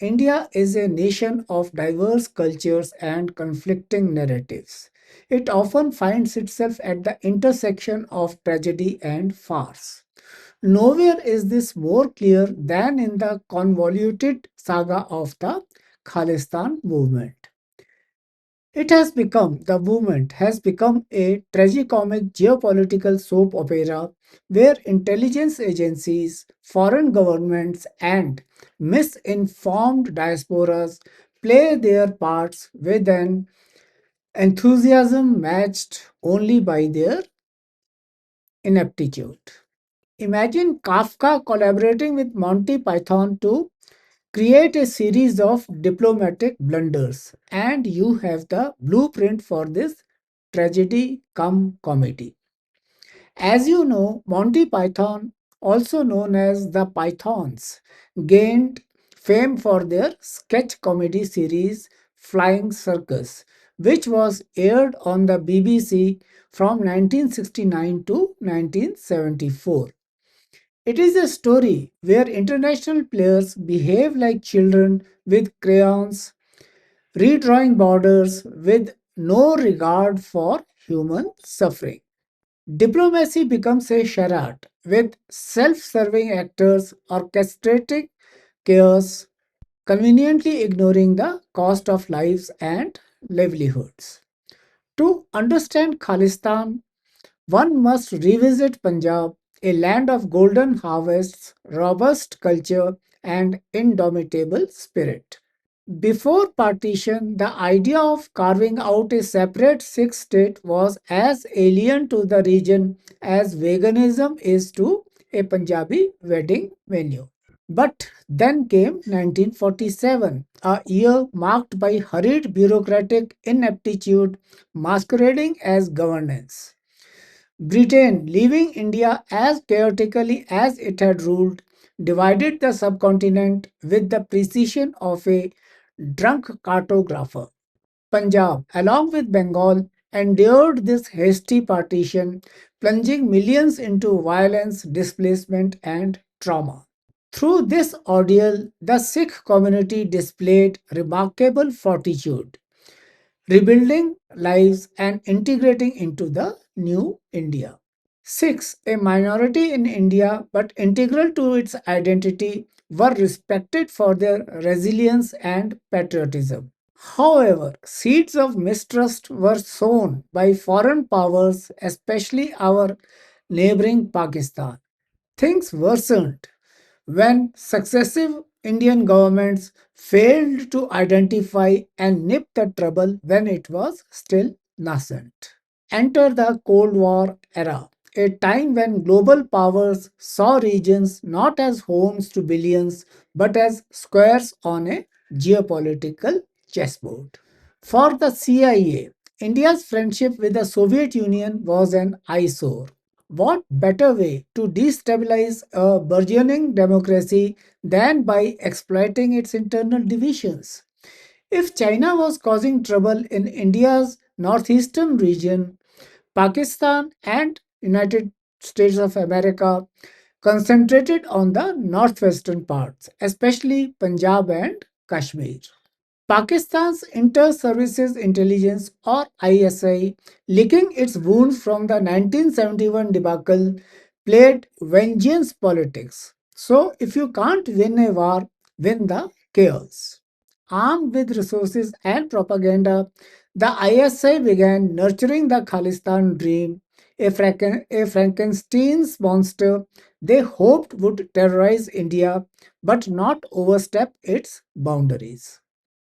India is a nation of diverse cultures and conflicting narratives. It often finds itself at the intersection of tragedy and farce. Nowhere is this more clear than in the convoluted saga of the Khalistan movement. The movement has become a tragicomic geopolitical soap opera where intelligence agencies, foreign governments, and misinformed diasporas play their parts with an enthusiasm matched only by their ineptitude. Imagine Kafka collaborating with Monty Python to create a series of diplomatic blunders, and you have the blueprint for this tragedy come comedy. As you know, Monty Python, also known as the Pythons, gained fame for their sketch comedy series Flying Circus, which was aired on the BBC from 1969 to 1974. It is a story where international players behave like children with crayons, redrawing borders with no regard for human suffering. Diplomacy becomes a charade with self serving actors orchestrating chaos, conveniently ignoring the cost of lives and livelihoods. To understand Khalistan, one must revisit Punjab, a land of golden harvests, robust culture, and indomitable spirit. Before partition, the idea of carving out a separate Sikh state was as alien to the region as veganism is to a Punjabi wedding venue. But then came 1947, a year marked by hurried bureaucratic ineptitude masquerading as governance. Britain, leaving India as chaotically as it had ruled, divided the subcontinent with the precision of a drunk cartographer. Punjab, along with Bengal, endured this hasty partition, plunging millions into violence, displacement, and trauma. Through this ordeal, the Sikh community displayed remarkable fortitude, rebuilding lives and integrating into the new India. Sikhs, a minority in India but integral to its identity, were respected for their resilience and patriotism. However, seeds of mistrust were sown by foreign powers, especially our neighboring Pakistan. Things worsened when successive Indian governments failed to identify and nip the trouble when it was still nascent. Enter the Cold War era, a time when global powers saw regions not as homes to billions but as squares on a geopolitical chessboard. For the CIA, India's friendship with the Soviet Union was an eyesore. What better way to destabilize a burgeoning democracy than by exploiting its internal divisions? If China was causing trouble in India's northeastern region, Pakistan and United States of America concentrated on the northwestern parts, especially Punjab and Kashmir. Pakistan's Inter-Services Intelligence or ISI, licking its wounds from the 1971 debacle, played vengeance politics. So, if you can't win a war, win the chaos. Armed with resources and propaganda, the ISI began nurturing the Khalistan dream, a Frankenstein's monster they hoped would terrorize India but not overstep its boundaries.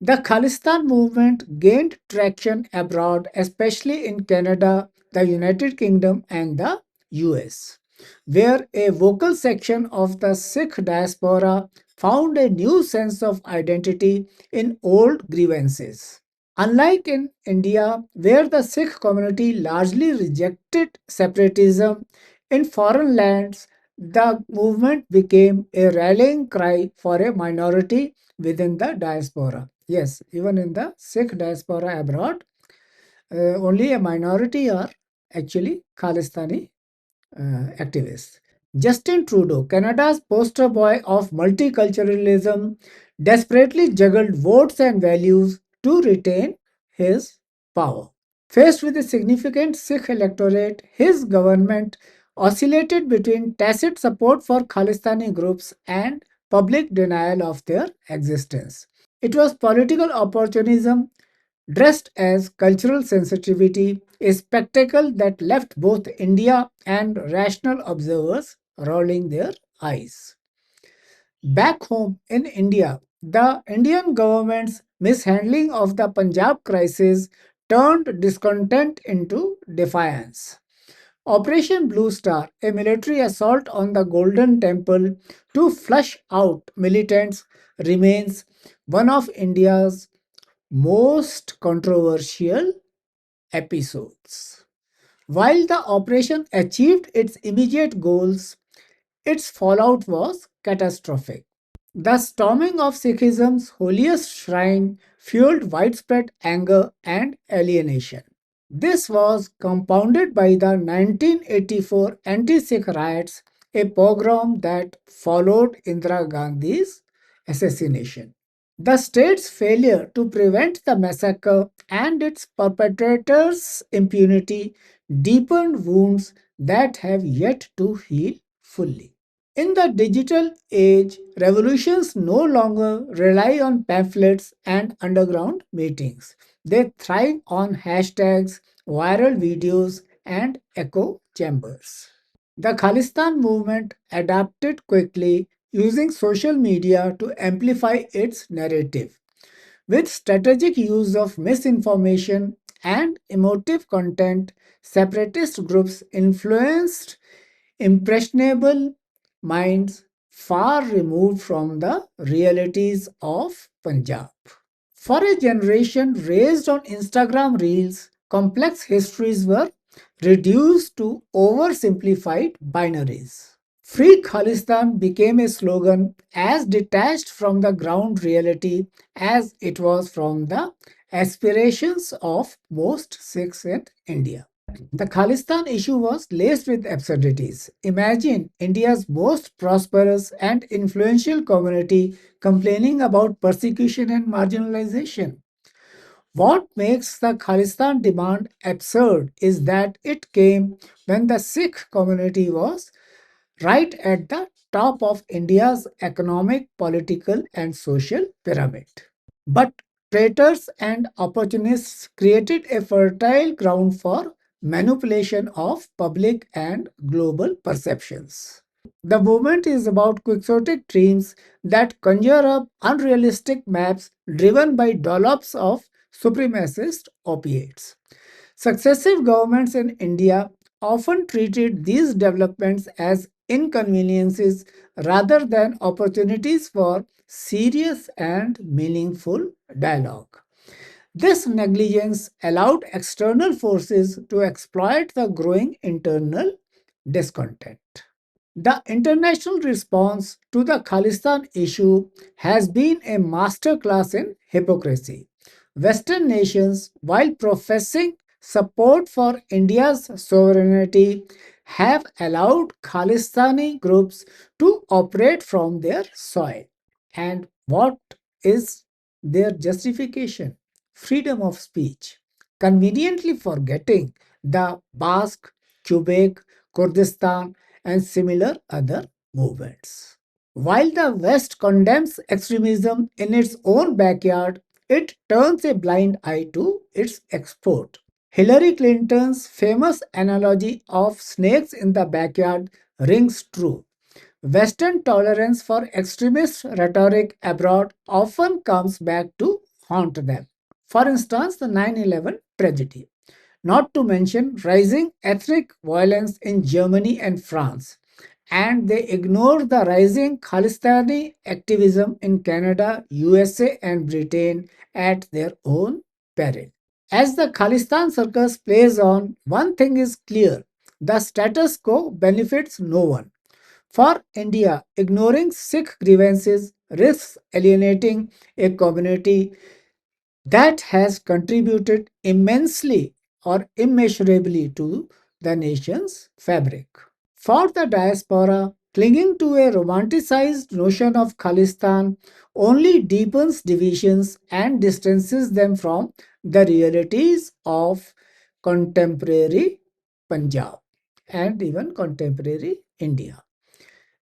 The Khalistan movement gained traction abroad, especially in Canada, the United Kingdom, and the US, where a vocal section of the Sikh diaspora found a new sense of identity in old grievances. Unlike in India, where the Sikh community largely rejected separatism in foreign lands, the movement became a rallying cry for a minority within the diaspora. Yes, even in the Sikh diaspora abroad, only a minority are actually Khalistani activists. Justin Trudeau, Canada's poster boy of multiculturalism, desperately juggled votes and values to retain his power. Faced with a significant Sikh electorate, his government oscillated between tacit support for Khalistani groups and public denial of their existence. It was political opportunism dressed as cultural sensitivity, a spectacle that left both India and rational observers rolling their eyes. Back home in India, the Indian government's mishandling of the Punjab crisis turned discontent into defiance. Operation Blue Star, a military assault on the Golden Temple to flush out militants, remains one of India's most controversial episodes. While the operation achieved its immediate goals, its fallout was catastrophic. The storming of Sikhism's holiest shrine fueled widespread anger and alienation. This was compounded by the 1984 anti-Sikh riots, a pogrom that followed Indira Gandhi's assassination. The state's failure to prevent the massacre and its perpetrators' impunity deepened wounds that have yet to heal fully. In the digital age, revolutions no longer rely on pamphlets and underground meetings. They thrive on hashtags, viral videos, and echo chambers. The Khalistan movement adapted quickly, using social media to amplify its narrative. With strategic use of misinformation and emotive content, separatist groups influenced impressionable minds far removed from the realities of Punjab. For a generation raised on Instagram reels, complex histories were reduced to oversimplified binaries. Free Khalistan became a slogan as detached from the ground reality as it was from the aspirations of most Sikhs in India. The Khalistan issue was laced with absurdities. Imagine India's most prosperous and influential community complaining about persecution and marginalization. What makes the Khalistan demand absurd is that it came when the Sikh community was right at the top of India's economic, political, and social pyramid. But traitors and opportunists created a fertile ground for manipulation of public and global perceptions. The movement is about quixotic dreams that conjure up unrealistic maps driven by dollops of supremacist opiates. Successive governments in India often treated these developments as inconveniences rather than opportunities for serious and meaningful dialogue. This negligence allowed external forces to exploit the growing internal discontent. The international response to the Khalistan issue has been a masterclass in hypocrisy. Western nations, while professing support for India's sovereignty, have allowed Khalistani groups to operate from their soil. And what is their justification? Freedom of speech. Conveniently forgetting the Basque, Quebec, Kurdistan, and similar other movements. While the West condemns extremism in its own backyard, it turns a blind eye to its export. Hillary Clinton's famous analogy of snakes in the backyard rings true. Western tolerance for extremist rhetoric abroad often comes back to haunt them. For instance, the 9/11 tragedy, not to mention rising ethnic violence in Germany and France. And they ignore the rising Khalistani activism in Canada, USA, and Britain at their own peril. As the Khalistan circus plays on, one thing is clear: the status quo benefits no one. For India, ignoring Sikh grievances risks alienating a community that has contributed immensely or immeasurably to the nation's fabric. For the diaspora, Clinging to a romanticized notion of Khalistan only deepens divisions and distances them from the realities of contemporary Punjab and even contemporary India.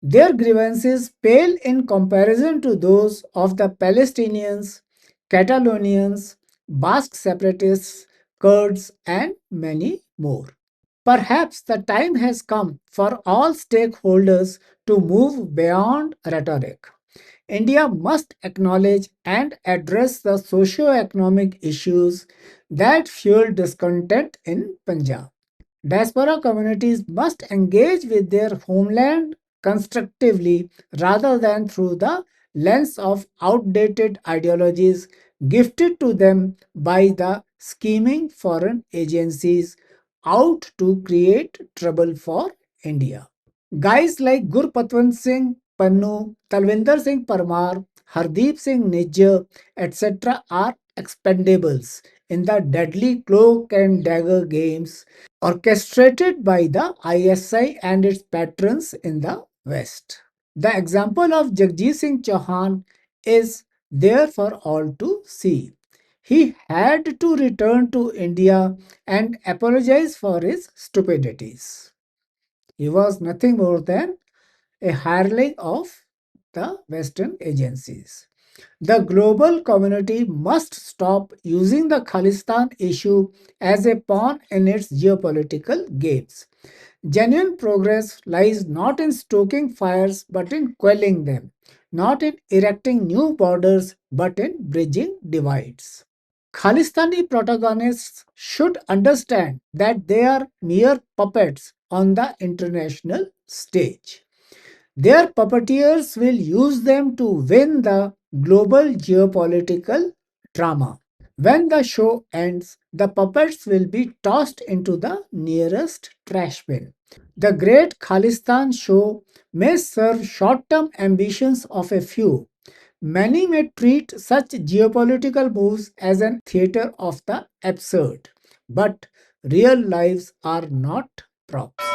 Their grievances pale in comparison to those of the Palestinians, Catalonians, Basque separatists, Kurds, and many more. Perhaps the time has come for all stakeholders to move beyond rhetoric. India must acknowledge and address the socio-economic issues that fuel discontent in Punjab. Diaspora communities must engage with their homeland constructively rather than through the lens of outdated ideologies gifted to them by the scheming foreign agencies out to create trouble for India. Guys like Gurpatwant Singh Pannu, Talwinder Singh Parmar, Hardeep Singh Nijjar, etc. are expendables in the deadly cloak and dagger games orchestrated by the ISI and its patrons in the West. The example of Jagjit Singh Chauhan is there for all to see. He had to return to India and apologize for his stupidities. He was nothing more than a hireling of the Western agencies. The global community must stop using the Khalistan issue as a pawn in its geopolitical games. Genuine progress lies not in stoking fires but in quelling them, not in erecting new borders but in bridging divides. Khalistani protagonists should understand that they are mere puppets on the international stage. Their puppeteers will use them to win the global geopolitical drama. When the show ends, the puppets will be tossed into the nearest trash bin. The Great Khalistan show may serve short term ambitions of a few. Many may treat such geopolitical moves as an theater of the absurd, but real lives are not props.